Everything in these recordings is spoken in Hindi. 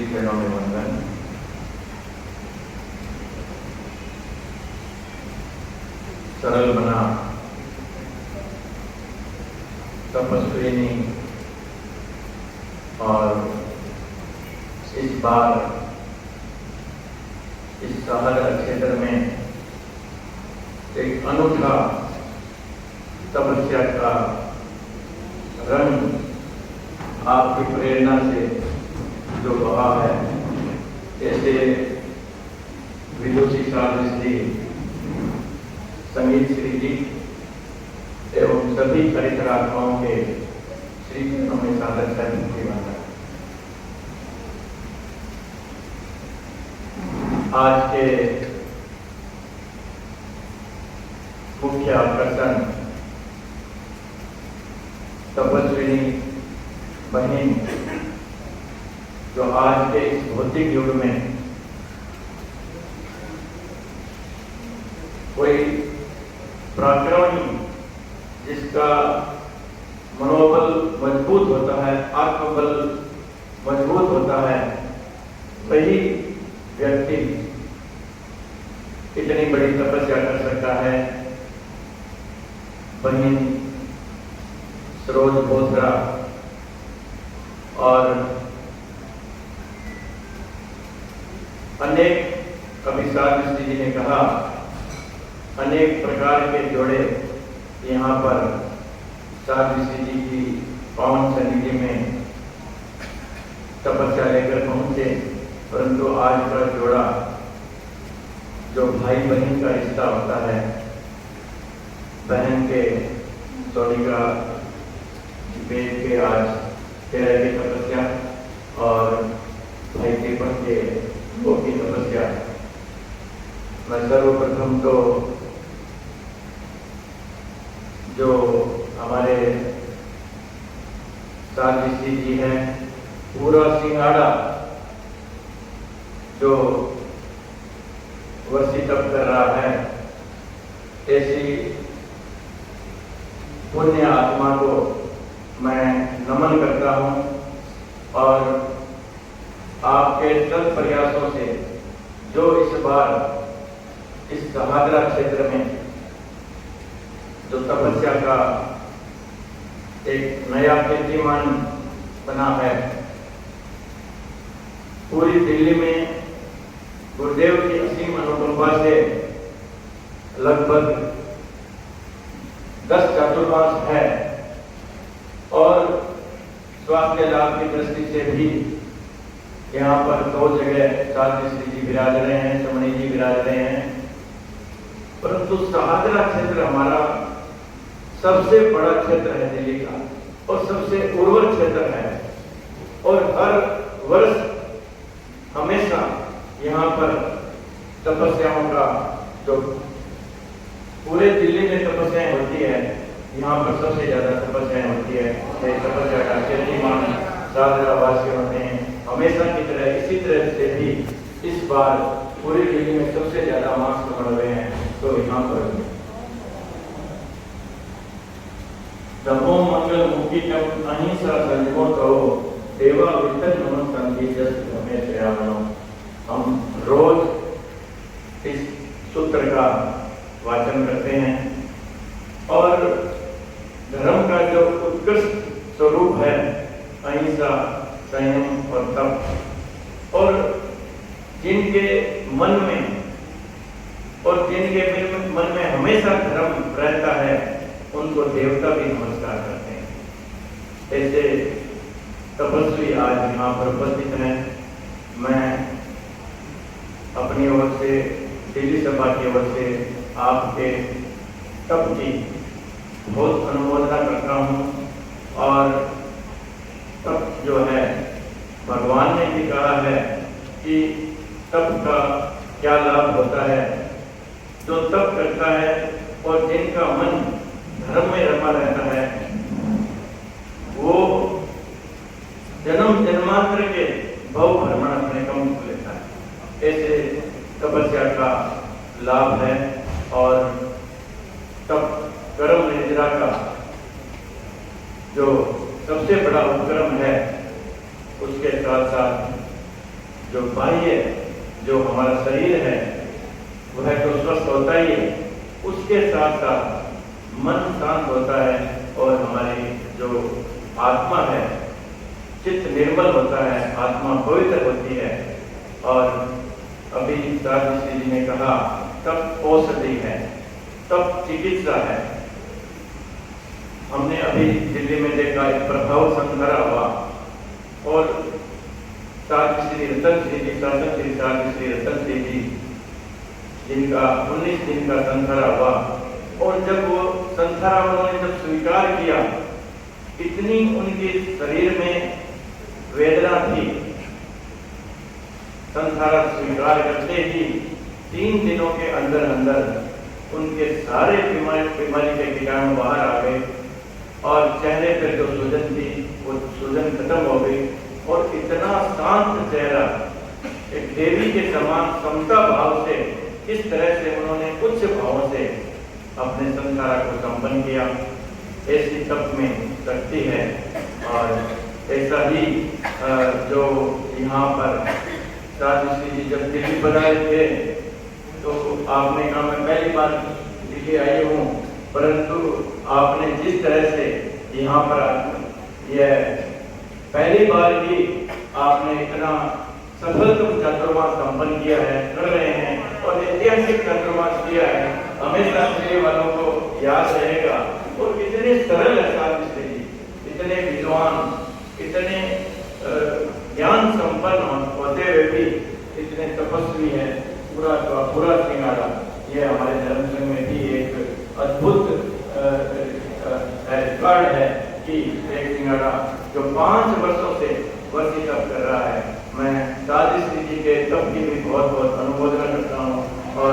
श्री चरणों में वंदन। सरल बना तपस्विनी और इस बार इस सहारा क्षेत्र में एक अनूठा तपस्या का रंग आपकी प्रेरणा से जो बहा है, ऐसे विदुषी शास्त्री, संगीत श्री जी एवं सभी चरित्र आत्माओं के श्री चरणों में सादर करने वाला आज के मुख्य आकर्षण तपस्विनी बहन जो आज के इस भौतिक युग में कोई पराक्रमी जिसका मनोबल मजबूत होता है, आत्मबल मजबूत होता है, वही व्यक्ति इतनी बड़ी तपस्या कर सकता है। बहन सरोज बोथरा और अनेक कवि शास्त्री जी ने कहा, अनेक प्रकार के जोड़े यहाँ पर शास्त्री जी की पावन सन्निधि में तपस्या लेकर पहुंचे, परंतु आज का जोड़ा जो भाई बहन का रिश्ता होता है, बहन के सोनिका वेद के आज 13 की तपस्या और भाई दीपक के 2 की तपस्या। मैं सर्वप्रथम तो जो हमारे शास्त्री जी हैं, पूरा सिंगाड़ा जो वर्षी तप कर रहा है, ऐसी पुण्य आत्मा को मैं नमन करता हूं और आपके तत् प्रयासों से जो इस बार इस सहादरा क्षेत्र में जो तपस्या का एक नया कीर्तिमान बना है, पूरी दिल्ली में गुरुदेव की असीम अनुकंपा से लगभग 10 चातुर्मास है और स्वास्थ्य लाभ की दृष्टि से भी यहाँ पर 2 जगह शास्त्री जी विराज रहे हैं, समणी जी विराज रहे हैं, परंतु सहादरा क्षेत्र हमारा सबसे बड़ा क्षेत्र है दिल्ली का और सबसे उर्वर क्षेत्र है और हर वर्ष हमेशा यहाँ पर तपस्याओं का जो पूरे दिल्ली में तपस्याएं होती है, यहाँ पर सबसे ज्यादा तपस्याएं होती है। तपस्या का कीर्तिमान सहादरा वासी होते हैं हमेशा की तरह। इसी तरह से भी इस बार पूरी दिल्ली में सबसे ज्यादा मार्क्स बढ़ रहे हैं, तो यहाँ पर धम्मो मंगल मुक्ति कम अहिंसा संजमो कहो देवा वितन नमन संधि जस हमें श्रेयामनो। हम रोज इस सूत्र का वाचन करते हैं और धर्म का जो उत्कृष्ट स्वरूप है, अहिंसा, संयम और तप, और जिनके मन में मन में हमेशा धर्म रहता है, उनको देवता भी नमस्कार करते हैं। ऐसे तपस्वी आज यहाँ पर उपस्थित हैं। मैं अपनी ओर से, दिल्ली सभा की ओर से आपके तप की बहुत अनुमोदना करता हूँ और तप जो है, भगवान ने भी कहा है कि तप का क्या लाभ होता है। जो तप करता है और जिनका मन धर्म में रमा रहता है, वो जन्म जन्मांतर के भव भ्रमण अपने कम लेता है। ऐसे तपस्या का लाभ है और तप कर्म निद्रा का जो सबसे बड़ा उपक्रम है, उसके साथ साथ जो बाह्य जो हमारा शरीर है वह तो स्वस्थ होता ही है, उसके साथ साथ मन शांत होता है और हमारी जो आत्मा है चित्त निर्मल होता है, आत्मा पवित्र होती है। और अभी राजश्री जी ने कहा तब औषधि है, तब चिकित्सा है। हमने अभी दिल्ली में देखा एक प्रभाव संघरा हुआ और श्री रतन श्री जी, शासन श्री रतन श्री जी जिनका 19 दिन का संथरा हुआ, और जब वो संथरा उन्होंने जब स्वीकार किया, इतनी उनके शरीर में वेदना थी। संथारा स्वीकार करते ही 3 दिनों के अंदर अंदर उनके सारे बीमारी के कीटाणु बाहर आ गए और चेहरे पर जो सूजन थी वो सूजन खत्म हो गई और इतना शांत चेहरा, एक देवी के समान समता भाव से इस तरह से उन्होंने उच्च भावों से अपने संसार को संपन्न किया। ऐसी तप में शक्ति है। और ऐसा ही जो यहाँ पर राजश्री जी जब दिल्ली बनाए थे तो आपने कहा मैं पहली बार दिल्ली आई हूँ, परंतु आपने जिस तरह से यहाँ पर यह पहली बार ही आपने इतना सफल चातुर्मास संपन्न किया है, कर रहे हैं और ऐतिहासिक चातुर्मास किया है, हमेशा मेरे वालों को याद रहेगा। और कितने सरल है राजश्री जी, इतने विद्वान, इतने ज्ञान संपन्न होते हुए भी इतने तपस्वी है। पूरा सिंगाड़ा ये हमारे धर्म संघ में भी एक अद्भुत रिकॉर्ड है कि एक सिंगाड़ा जो 5 वर्षों से वर्षी तप कर रहा है। मैं राजश्री जी के तप की भी बहुत बहुत अनुमोदना करता हूँ और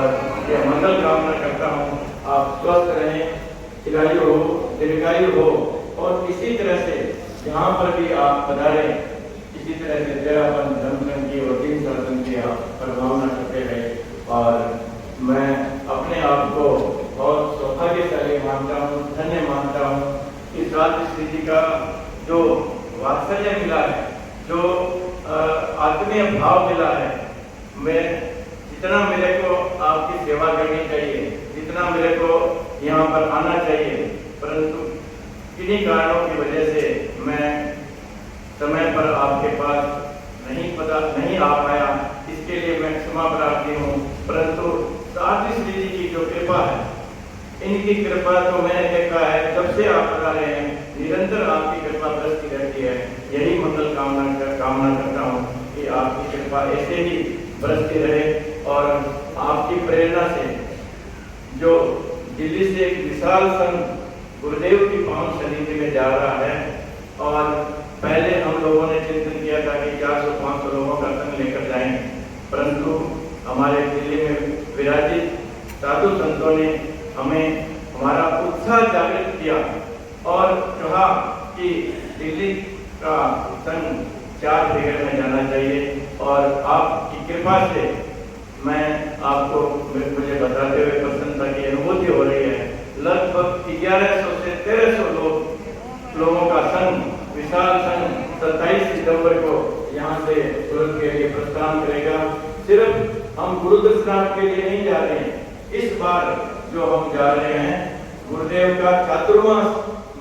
ये मंगल कामना करता हूँ आप स्वस्थ रहें, चिरायु हो, दीर्घायु हो और इसी तरह से यहाँ पर भी आप पधारें, इसी तरह से तेरापन धर्म संघ की और 3 शासन की आप प्रभावना करते रहे। और मैं अपने आप को बहुत सौभाग्यशाली मानता हूँ, धन्य मानता हूँ। इस राजश्री जी का जो वात्सल्य मिला है, जो आत्मीय भाव मिला है, मैं जितना मेरे को आपकी सेवा करनी चाहिए, जितना मेरे को यहाँ पर आना चाहिए, परंतु किन्हीं कारणों की वजह से मैं समय पर आपके पास नहीं आ पाया, इसके लिए मैं क्षमा प्रार्थी हूँ। परंतु राजश्री जी की जो कृपा है, इनकी कृपा तो मैंने देखा है जब से आप बता रहे हैं, निरंतर आपकी कृपा बरसती रहती है। यही मंगल कामना करता हूँ कि आपकी कृपा ऐसे ही बरसती रहे और आपकी प्रेरणा से जो दिल्ली से एक विशाल संघ गुरुदेव की पावन सन्निधि में जा रहा है। और पहले हम लोगों ने चिंतन किया था कि 400-500 लोगों का संघ लेकर जाएं, परंतु हमारे दिल्ली में विराजित साधु संतों ने हमें हमारा उत्साह जागृत किया और कहा कि दिल्ली का संघ 4 फिगर में जाना चाहिए। और आपकी कृपा से मैं आपको मुझे बताते हुए प्रसन्नता की अनुभूति हो रही है। लगभग 1100 से 1300 लोगों का संघ, विशाल संघ 27 सितंबर को यहाँ से सूरत के लिए प्रस्थान करेगा। सिर्फ हम गुरु दर्शनार्थ के लिए नहीं जा रहे हैं, इस बार जो हम जा रहे हैं गुरुदेव का चातुर्मास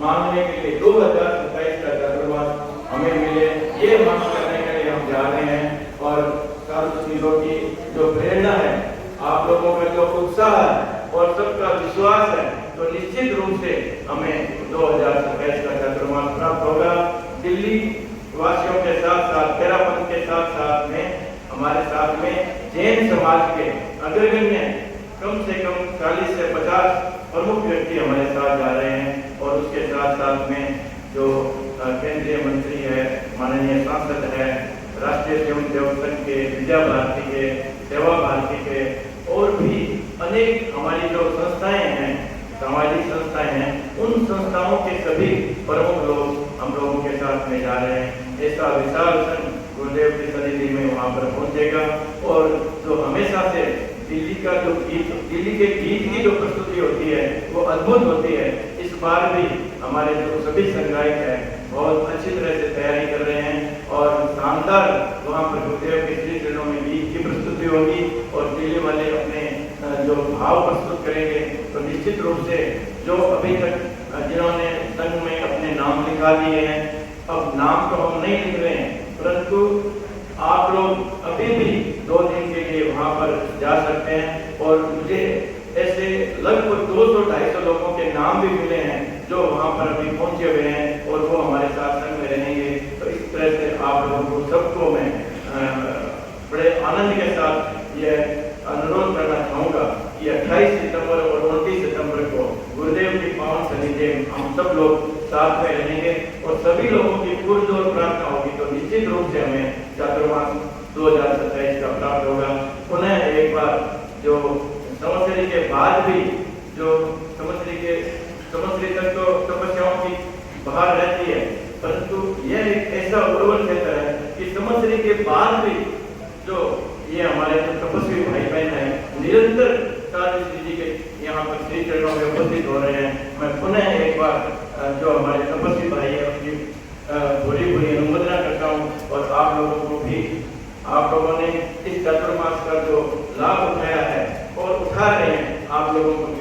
मांगने के लिए, 2027 का चातुर्मास हमें मिले, ये मांग करने के लिए हम जा रहे हैं। और साधु की जो प्रेरणा है, आप लोगों का जो उत्साह है और सबका विश्वास है, तो निश्चित रूप से हमें 2027 का चातुर्मास प्राप्त होगा। दिल्ली वासियों के साथ साथ, तेरापन के साथ साथ में हमारे साथ में जैन समाज के अग्रगण्य कम से कम 40 से 50 प्रमुख व्यक्ति हमारे साथ जा रहे हैं। और उसके साथ साथ में जो केंद्रीय मंत्री है, माननीय सांसद है, राष्ट्रीय स्वयं सेवक संघ के, विद्या भारती के, सेवा भारती के और भी अनेक हमारी जो संस्थाएं हैं, सामाजिक संस्थाएं हैं, उन संस्थाओं के सभी प्रमुख लोग हम लोगों के साथ में जा रहे हैं। ऐसा विशाल संघ गुरुदेव की सन्निधि में वहाँ पर पहुँचेगा। और जो हमेशा से दिल्ली का जो गीत, दिल्ली के गीत की जो प्रस्तुति होती है वो अद्भुत होती है। इस बार भी हमारे जो सभी संगायक हैं बहुत अच्छी तरह से तैयारी कर रहे हैं और शानदार वहाँ पर गुरुदेव की श्री होगी और टीले वाले अपने जो भाव प्रस्तुत करेंगे, तो निश्चित रूप से जो अभी तक जिन्होंने संघ में अपने नाम लिखा दिए हैं, अब नाम तो हम नहीं लिख रहे हैं, परंतु आप लोग अभी भी 2 दिन के लिए वहां पर जा सकते हैं। और मुझे ऐसे लगभग 200-250 लोगों के नाम भी मिले हैं जो वहां पर अभी पहुंचे हुए हैं और वो हमारे साथ संग में रहेंगे। तो इस तरह से आप लोगों को सबको मैं बड़े आनंद के साथ ये अनुरोध करना चाहूँगा कि 28 सितंबर और 29 सितंबर को गुरुदेव की पावन सन्निधि में हम सब लोग साथ में रहेंगे और सभी लोगों की पुरजोर प्रार्थना होगी, तो निश्चित रूप से हमें चातुर्मास 2027 का प्राप्त होगा। पुनः एक बार जो संवत्सरी के बाद भी जो संवत्सरी तक तो तपस्याओं की बाहर रहती है, परंतु यह एक ऐसा उर्वर क्षेत्र है कि संवत्सरी के बाद भी जो ये हमारे जो तपस्वी भाई बहन है निरंतर श्री जी के यहाँ पर श्री चरणों में उपस्थित हो रहे हैं। मैं पुनः एक बार जो हमारे तपस्वी भाई है उनकी भूरी भूरी अनुमोदना करता हूँ और आप लोगों को भी, आप लोगों ने इस चातुर्मास का जो लाभ उठाया है और उठा रहे हैं, आप लोगों को